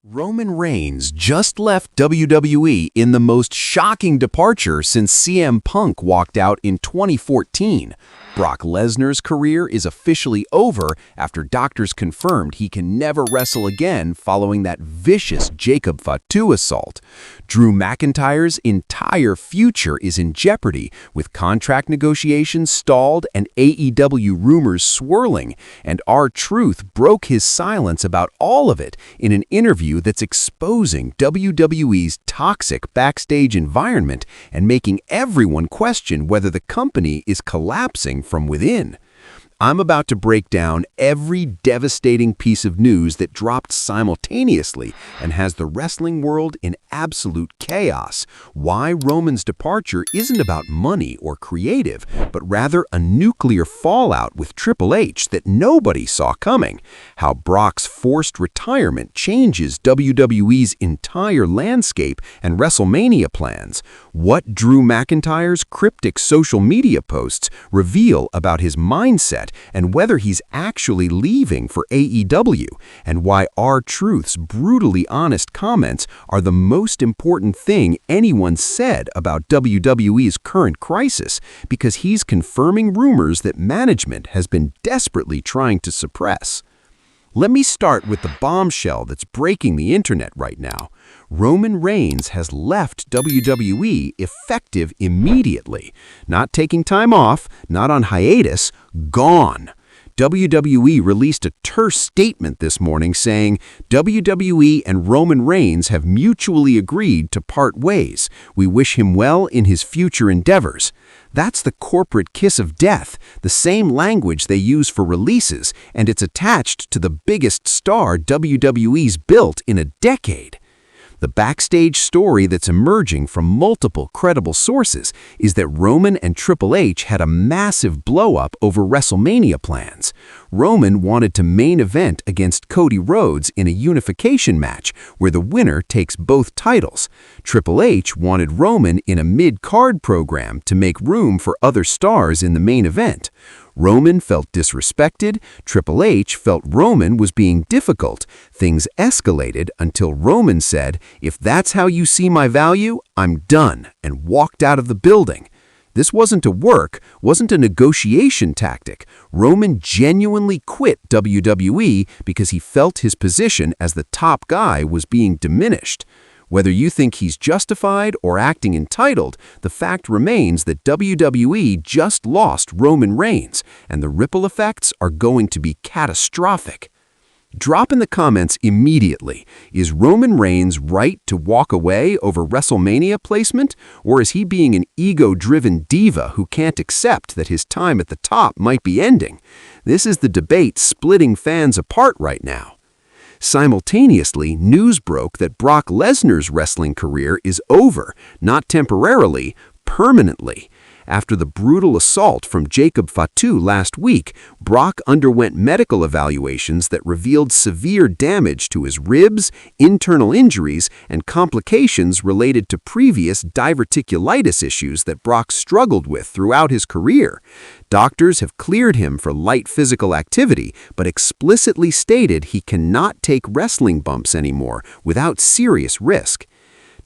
Roman Reigns just left WWE in the most shocking departure since CM Punk walked out in 2014. Brock Lesnar's career is officially over after doctors confirmed he can never wrestle again following that vicious Jacob Fatu assault. Drew McIntyre's entire future is in jeopardy, with contract negotiations stalled and AEW rumors swirling, and R-Truth broke his silence about all of it in an interview that's exposing WWE's toxic backstage environment and making everyone question whether the company is collapsing from within. I'm about to break down every devastating piece of news that dropped simultaneously and has the wrestling world in absolute chaos. Why Roman's departure isn't about money or creative, but rather a nuclear fallout with Triple H that nobody saw coming. How Brock's forced retirement changes WWE's entire landscape and WrestleMania plans. What Drew McIntyre's cryptic social media posts reveal about his mindset and whether he's actually leaving for AEW, and why R-Truth's brutally honest comments are the most important thing anyone said about WWE's current crisis, because he's confirming rumors that management has been desperately trying to suppress. Let me start with the bombshell that's breaking the internet right now. Roman Reigns has left WWE effective immediately. Not taking time off, not on hiatus, gone. WWE released a terse statement this morning saying, WWE and Roman Reigns have mutually agreed to part ways. We wish him well in his future endeavors. That's the corporate kiss of death, the same language they use for releases, and it's attached to the biggest star WWE's built in a decade. The backstage story that's emerging from multiple credible sources is that Roman and Triple H had a massive blow-up over WrestleMania plans. Roman wanted to main event against Cody Rhodes in a unification match where the winner takes both titles. Triple H wanted Roman in a mid-card program to make room for other stars in the main event. Roman felt disrespected, Triple H felt Roman was being difficult. Things escalated until Roman said, "If that's how you see my value, I'm done," and walked out of the building. This wasn't a work, wasn't a negotiation tactic. Roman genuinely quit WWE because he felt his position as the top guy was being diminished. Whether you think he's justified or acting entitled, the fact remains that WWE just lost Roman Reigns, and the ripple effects are going to be catastrophic. Drop in the comments immediately. Is Roman Reigns right to walk away over WrestleMania placement, or is he being an ego-driven diva who can't accept that his time at the top might be ending? This is the debate splitting fans apart right now. Simultaneously, news broke that Brock Lesnar's wrestling career is over, not temporarily, permanently. After the brutal assault from Jacob Fatu last week, Brock underwent medical evaluations that revealed severe damage to his ribs, internal injuries, and complications related to previous diverticulitis issues that Brock struggled with throughout his career. Doctors have cleared him for light physical activity, but explicitly stated he cannot take wrestling bumps anymore without serious risk.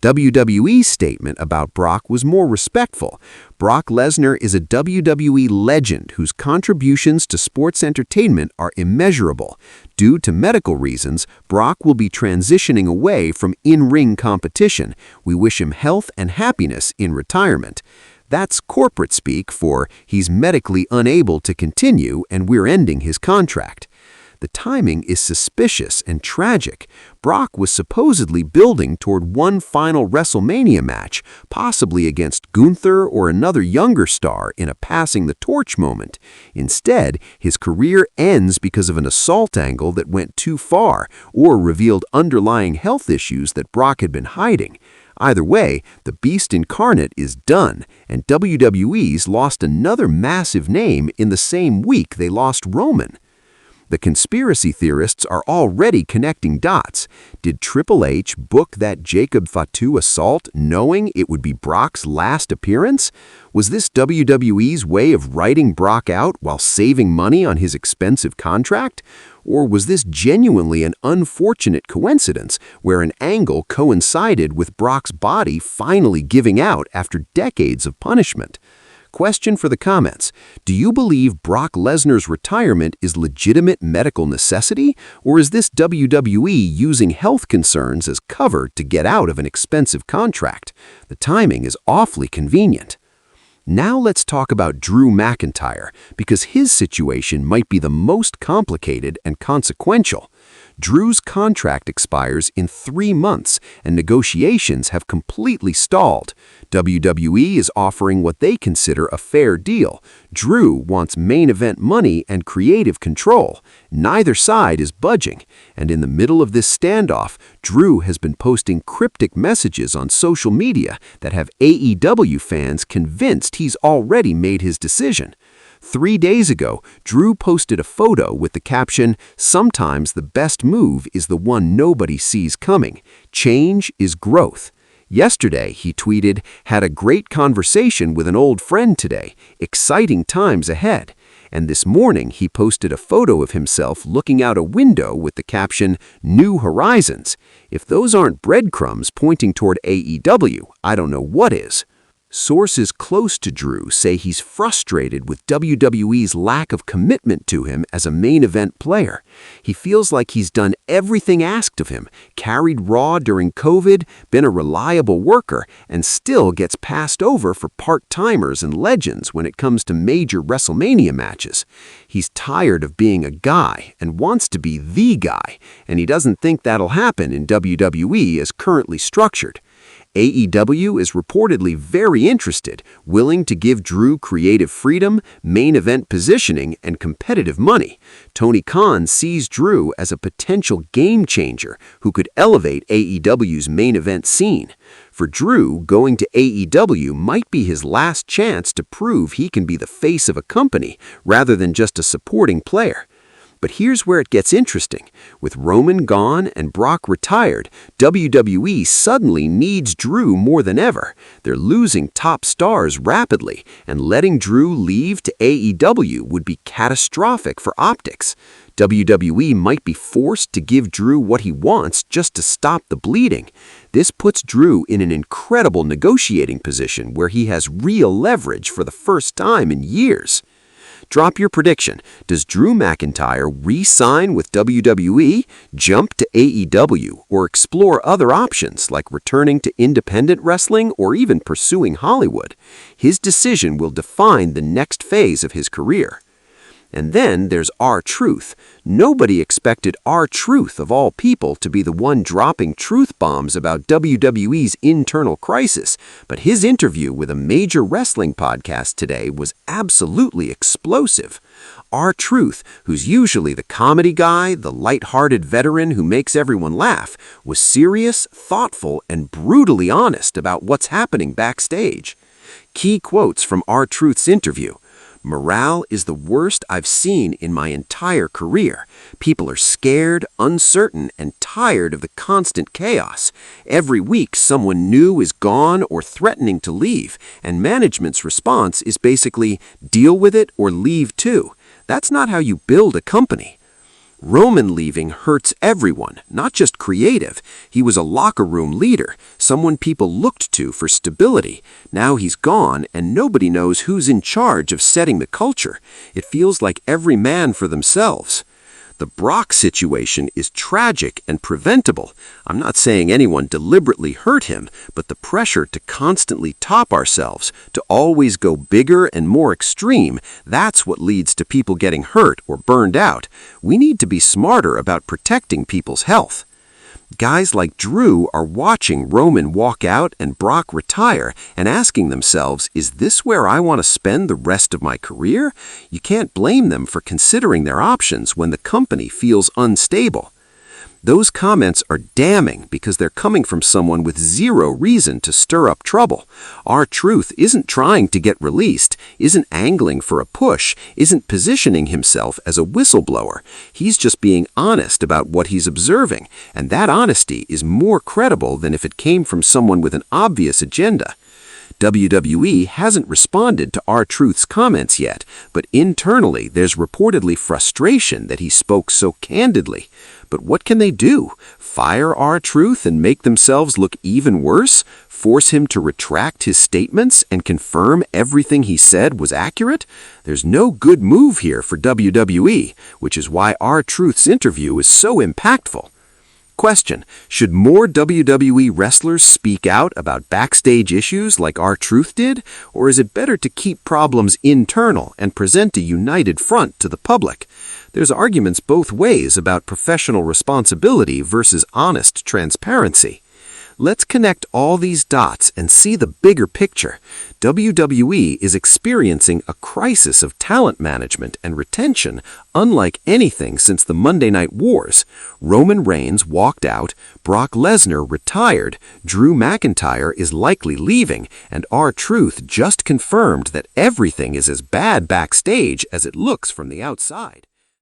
WWE's statement about Brock was more respectful. Brock Lesnar is a WWE legend whose contributions to sports entertainment are immeasurable. Due to medical reasons, Brock will be transitioning away from in-ring competition. We wish him health and happiness in retirement. That's corporate speak for he's medically unable to continue and we're ending his contract. The timing is suspicious and tragic. Brock was supposedly building toward one final WrestleMania match, possibly against Gunther or another younger star in a passing the torch moment. Instead, his career ends because of an assault angle that went too far or revealed underlying health issues that Brock had been hiding. Either way, the Beast Incarnate is done, and WWE's lost another massive name in the same week they lost Roman. The conspiracy theorists are already connecting dots. Did Triple H book that Jacob Fatu assault knowing it would be Brock's last appearance? Was this WWE's way of writing Brock out while saving money on his expensive contract? Or was this genuinely an unfortunate coincidence where an angle coincided with Brock's body finally giving out after decades of punishment? Question for the comments. Do you believe Brock Lesnar's retirement is legitimate medical necessity, or is this WWE using health concerns as cover to get out of an expensive contract? The timing is awfully convenient. Now let's talk about Drew McIntyre, because his situation might be the most complicated and consequential. Drew's contract expires in 3 months, and negotiations have completely stalled. WWE is offering what they consider a fair deal. Drew wants main event money and creative control. Neither side is budging, and in the middle of this standoff, Drew has been posting cryptic messages on social media that have AEW fans convinced he's already made his decision. 3 days ago, Drew posted a photo with the caption, "Sometimes the best move is the one nobody sees coming. Change is growth." Yesterday, he tweeted, "Had a great conversation with an old friend today. Exciting times ahead." And this morning, he posted a photo of himself looking out a window with the caption, "New Horizons." If those aren't breadcrumbs pointing toward AEW, I don't know what is. Sources close to Drew say he's frustrated with WWE's lack of commitment to him as a main event player. He feels like he's done everything asked of him, carried Raw during COVID, been a reliable worker, and still gets passed over for part-timers and legends when it comes to major WrestleMania matches. He's tired of being a guy and wants to be the guy, and he doesn't think that'll happen in WWE as currently structured. AEW is reportedly very interested, willing to give Drew creative freedom, main event positioning, and competitive money. Tony Khan sees Drew as a potential game changer who could elevate AEW's main event scene. For Drew, going to AEW might be his last chance to prove he can be the face of a company rather than just a supporting player. But here's where it gets interesting. With Roman gone and Brock retired, WWE suddenly needs Drew more than ever. They're losing top stars rapidly, and letting Drew leave to AEW would be catastrophic for optics. WWE might be forced to give Drew what he wants just to stop the bleeding. This puts Drew in an incredible negotiating position where he has real leverage for the first time in years. Drop your prediction. Does Drew McIntyre re-sign with WWE, jump to AEW, or explore other options like returning to independent wrestling or even pursuing Hollywood? His decision will define the next phase of his career. And then there's R-Truth. Nobody expected R-Truth, of all people, to be the one dropping truth bombs about WWE's internal crisis, but his interview with a major wrestling podcast today was absolutely explosive. R-Truth, who's usually the comedy guy, the light-hearted veteran who makes everyone laugh, was serious, thoughtful, and brutally honest about what's happening backstage. Key quotes from R-Truth's interview. "Morale is the worst I've seen in my entire career. People are scared, uncertain, and tired of the constant chaos. Every week someone new is gone or threatening to leave, and management's response is basically, deal with it or leave too. That's not how you build a company." Roman leaving hurts everyone, not just creative. He was a locker room leader, someone people looked to for stability. Now he's gone, and nobody knows who's in charge of setting the culture. It feels like every man for themselves. The Brock situation is tragic and preventable. I'm not saying anyone deliberately hurt him, but the pressure to constantly top ourselves, to always go bigger and more extreme, that's what leads to people getting hurt or burned out. We need to be smarter about protecting people's health. Guys like Drew are watching Roman walk out and Brock retire and asking themselves, is this where I want to spend the rest of my career? You can't blame them for considering their options when the company feels unstable. Those comments are damning because they're coming from someone with zero reason to stir up trouble. R-Truth isn't trying to get released, isn't angling for a push, isn't positioning himself as a whistleblower. He's just being honest about what he's observing, and that honesty is more credible than if it came from someone with an obvious agenda. WWE hasn't responded to R-Truth's comments yet, but internally there's reportedly frustration that he spoke so candidly. But what can they do? Fire R-Truth and make themselves look even worse? Force him to retract his statements and confirm everything he said was accurate? There's no good move here for WWE, which is why R-Truth's interview is so impactful. Question: should more WWE wrestlers speak out about backstage issues like R-Truth did, or is it better to keep problems internal and present a united front to the public? There's arguments both ways about professional responsibility versus honest transparency. Let's connect all these dots and see the bigger picture. WWE is experiencing a crisis of talent management and retention unlike anything since the Monday Night Wars. Roman Reigns walked out, Brock Lesnar retired, Drew McIntyre is likely leaving, and R-Truth just confirmed that everything is as bad backstage as it looks from the outside.